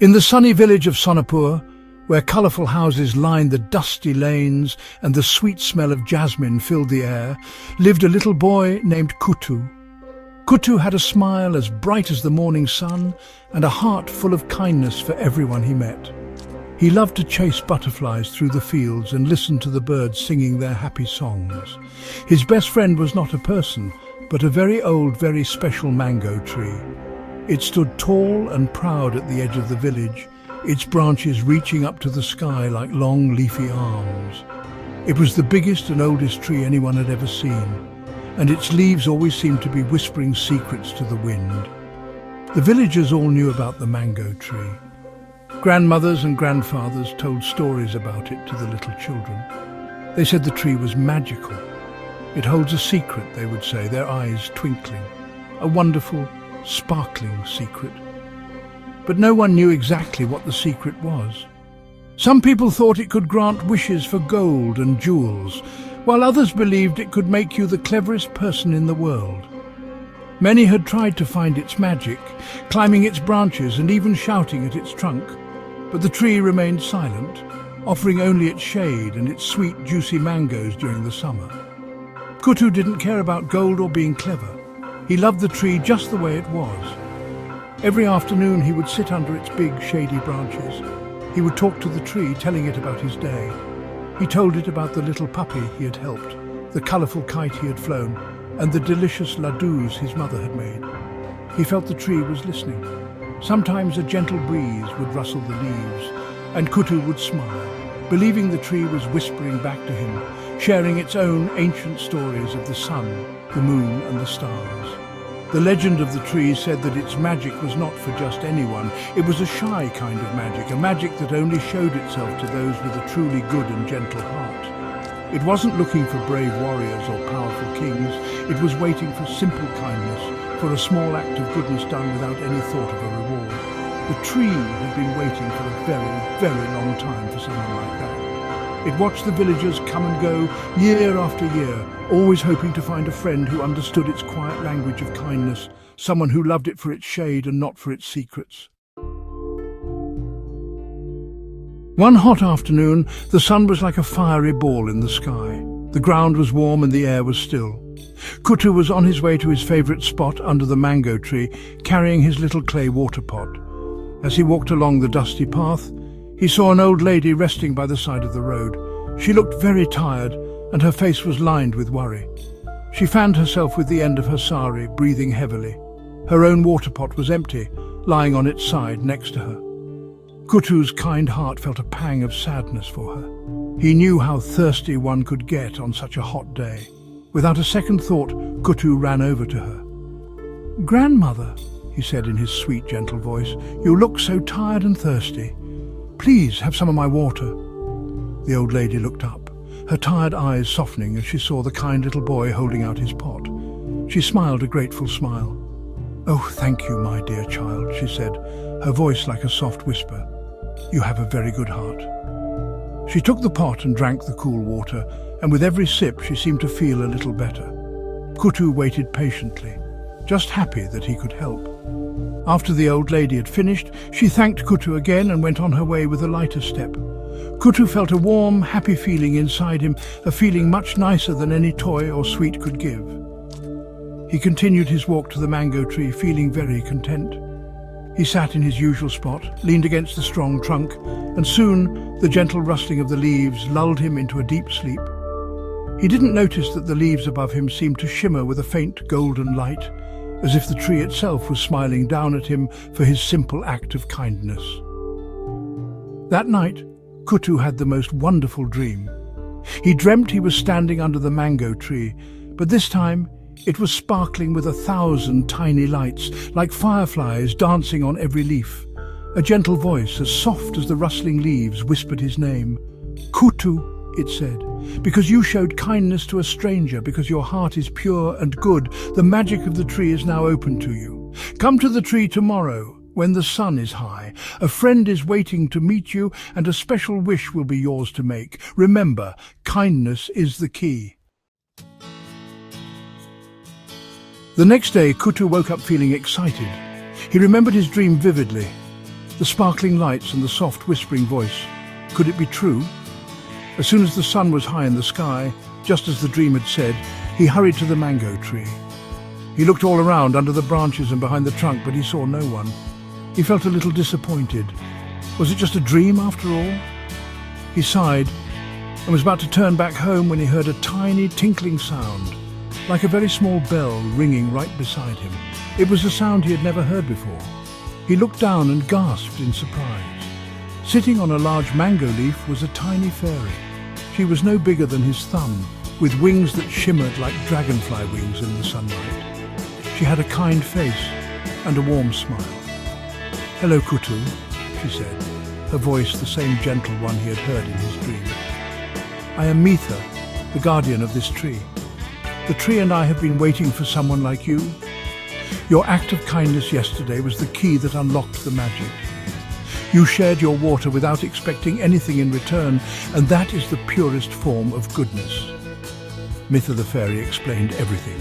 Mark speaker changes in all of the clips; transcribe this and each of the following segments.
Speaker 1: In the sunny village of Sonapur, where colourful houses lined the dusty lanes and the sweet smell of jasmine filled the air, lived a little boy named Kuttu. Kuttu had a smile as bright as the morning sun and a heart full of kindness for everyone he met. He loved to chase butterflies through the fields and listen to the birds singing their happy songs. His best friend was not a person, but a very old, very special mango tree. It stood tall and proud at the edge of the village, its branches reaching up to the sky like long leafy arms. It was the biggest and oldest tree anyone had ever seen, and its leaves always seemed to be whispering secrets to the wind. The villagers all knew about the mango tree. Grandmothers and grandfathers told stories about it to the little children. They said the tree was magical. It holds a secret, they would say, their eyes twinkling. A wonderful, sparkling secret. But no one knew exactly what the secret was. Some people thought it could grant wishes for gold and jewels, while others believed it could make you the cleverest person in the world. Many had tried to find its magic, climbing its branches and even shouting at its trunk, but the tree remained silent, offering only its shade and its sweet, juicy mangoes during the summer. Kuttu didn't care about gold or being clever. He loved the tree just the way it was. Every afternoon he would sit under its big, shady branches. He would talk to the tree, telling it about his day. He told it about the little puppy he had helped, the colourful kite he had flown, and the delicious ladoos his mother had made. He felt the tree was listening. Sometimes a gentle breeze would rustle the leaves, and Kuttu would smile, believing the tree was whispering back to him, sharing its own ancient stories of the sun, the moon and the stars. The legend of the tree said that its magic was not for just anyone. It was a shy kind of magic, a magic that only showed itself to those with a truly good and gentle heart. It wasn't looking for brave warriors or powerful kings. It was waiting for simple kindness, for a small act of goodness done without any thought of a reward. The tree had been waiting for a very, very long time for someone like that. It watched the villagers come and go year after year, always hoping to find a friend who understood its quiet language of kindness, someone who loved it for its shade and not for its secrets. One hot afternoon, the sun was like a fiery ball in the sky. The ground was warm and the air was still. Kuttu was on his way to his favourite spot under the mango tree, carrying his little clay water pot. As he walked along the dusty path, he saw an old lady resting by the side of the road. She looked very tired, and her face was lined with worry. She fanned herself with the end of her sari, breathing heavily. Her own water pot was empty, lying on its side next to her. Kuttu's kind heart felt a pang of sadness for her. He knew how thirsty one could get on such a hot day. Without a second thought, Kuttu ran over to her. "Grandmother," he said in his sweet, gentle voice, "you look so tired and thirsty. Please have some of my water." The old lady looked up, her tired eyes softening as she saw the kind little boy holding out his pot. She smiled a grateful smile. "Oh, thank you, my dear child," she said, her voice like a soft whisper. "You have a very good heart." She took the pot and drank the cool water, and with every sip she seemed to feel a little better. Kuttu waited patiently, just happy that he could help. After the old lady had finished, she thanked Kuttu again and went on her way with a lighter step. Kuttu felt a warm, happy feeling inside him, a feeling much nicer than any toy or sweet could give. He continued his walk to the mango tree, feeling very content. He sat in his usual spot, leaned against the strong trunk, and soon the gentle rustling of the leaves lulled him into a deep sleep. He didn't notice that the leaves above him seemed to shimmer with a faint golden light, as if the tree itself was smiling down at him for his simple act of kindness. That night, Kuttu had the most wonderful dream. He dreamt he was standing under the mango tree, but this time it was sparkling with 1,000 tiny lights, like fireflies dancing on every leaf. A gentle voice, as soft as the rustling leaves, whispered his name. "Kuttu," it said, "because you showed kindness to a stranger, because your heart is pure and good, the magic of the tree is now open to you. Come to the tree tomorrow, when the sun is high. A friend is waiting to meet you, and a special wish will be yours to make. Remember, kindness is the key." The next day, Kuttu woke up feeling excited. He remembered his dream vividly. The sparkling lights and the soft whispering voice. Could it be true? As soon as the sun was high in the sky, just as the dream had said, he hurried to the mango tree. He looked all around under the branches and behind the trunk, but he saw no one. He felt a little disappointed. Was it just a dream after all? He sighed and was about to turn back home when he heard a tiny tinkling sound, like a very small bell ringing right beside him. It was a sound he had never heard before. He looked down and gasped in surprise. Sitting on a large mango leaf was a tiny fairy. She was no bigger than his thumb, with wings that shimmered like dragonfly wings in the sunlight. She had a kind face and a warm smile. "Hello, Kutu," she said, her voice the same gentle one he had heard in his dream. "I am Mitha, the guardian of this tree. The tree and I have been waiting for someone like you. Your act of kindness yesterday was the key that unlocked the magic. You shared your water without expecting anything in return, and that is the purest form of goodness." Mitha the fairy explained everything.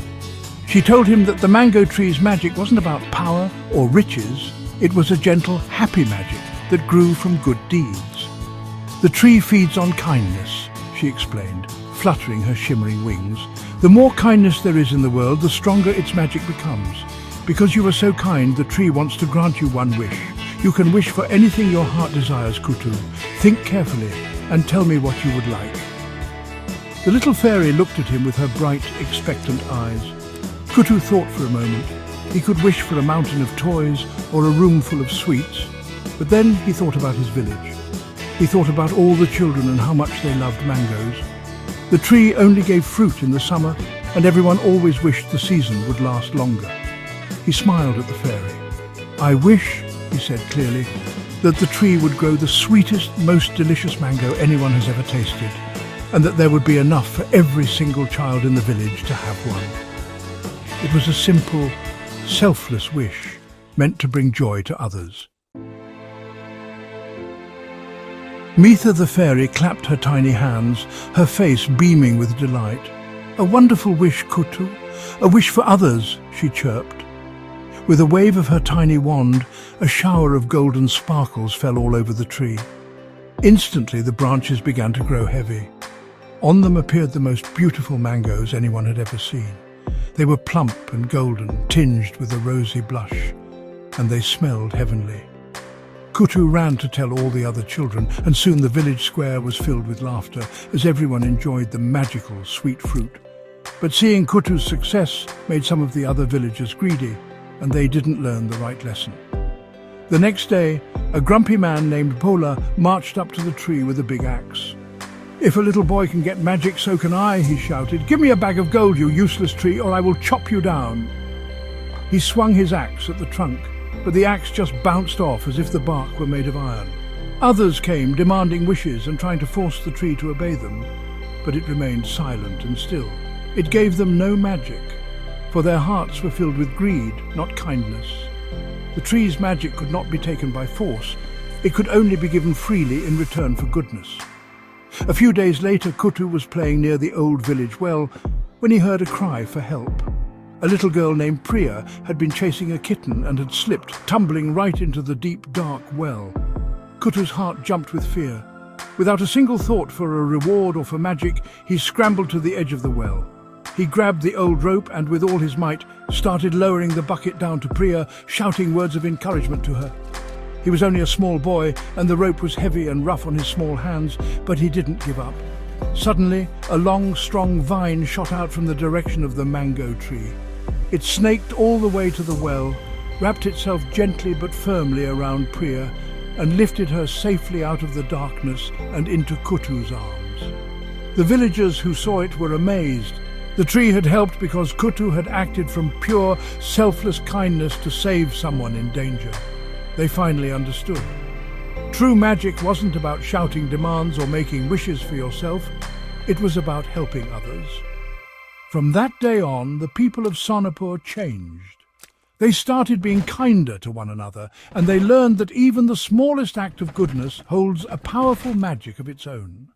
Speaker 1: She told him that the mango tree's magic wasn't about power or riches. It was a gentle, happy magic that grew from good deeds. "The tree feeds on kindness," she explained, fluttering her shimmering wings. "The more kindness there is in the world, the stronger its magic becomes. Because you are so kind, the tree wants to grant you one wish. You can wish for anything your heart desires, Kutu. Think carefully and tell me what you would like." The little fairy looked at him with her bright, expectant eyes. Kutu thought for a moment. He could wish for a mountain of toys or a room full of sweets, but then he thought about his village. He thought about all the children and how much they loved mangoes. The tree only gave fruit in the summer, and everyone always wished the season would last longer. He smiled at the fairy. "I wish," he said clearly, "that the tree would grow the sweetest, most delicious mango anyone has ever tasted, and that there would be enough for every single child in the village to have one." It was a simple, selfless wish, meant to bring joy to others. Mitha the fairy clapped her tiny hands, her face beaming with delight. "A wonderful wish, Kutu. A wish for others," she chirped. With a wave of her tiny wand, a shower of golden sparkles fell all over the tree. Instantly the branches began to grow heavy. On them appeared the most beautiful mangoes anyone had ever seen. They were plump and golden, tinged with a rosy blush, and they smelled heavenly. Kutu ran to tell all the other children, and soon the village square was filled with laughter as everyone enjoyed the magical sweet fruit. But seeing Kutu's success made some of the other villagers greedy, and they didn't learn the right lesson. The next day, a grumpy man named Pola marched up to the tree with a big axe. "If a little boy can get magic, so can I," he shouted. "Give me a bag of gold, you useless tree, or I will chop you down." He swung his axe at the trunk, but the axe just bounced off as if the bark were made of iron. Others came, demanding wishes and trying to force the tree to obey them, but it remained silent and still. It gave them no magic, for their hearts were filled with greed, not kindness. The tree's magic could not be taken by force. It could only be given freely in return for goodness. A few days later, Kutu was playing near the old village well when he heard a cry for help. A little girl named Priya had been chasing a kitten and had slipped, tumbling right into the deep, dark well. Kutu's heart jumped with fear. Without a single thought for a reward or for magic, he scrambled to the edge of the well. He grabbed the old rope and with all his might started lowering the bucket down to Priya, shouting words of encouragement to her. He was only a small boy and the rope was heavy and rough on his small hands, but he didn't give up. Suddenly, a long, strong vine shot out from the direction of the mango tree. It snaked all the way to the well, wrapped itself gently but firmly around Priya, and lifted her safely out of the darkness and into Kutu's arms. The villagers who saw it were amazed. The tree had helped because Kutu had acted from pure, selfless kindness to save someone in danger. They finally understood. True magic wasn't about shouting demands or making wishes for yourself. It was about helping others. From that day on, the people of Sonapur changed. They started being kinder to one another, and they learned that even the smallest act of goodness holds a powerful magic of its own.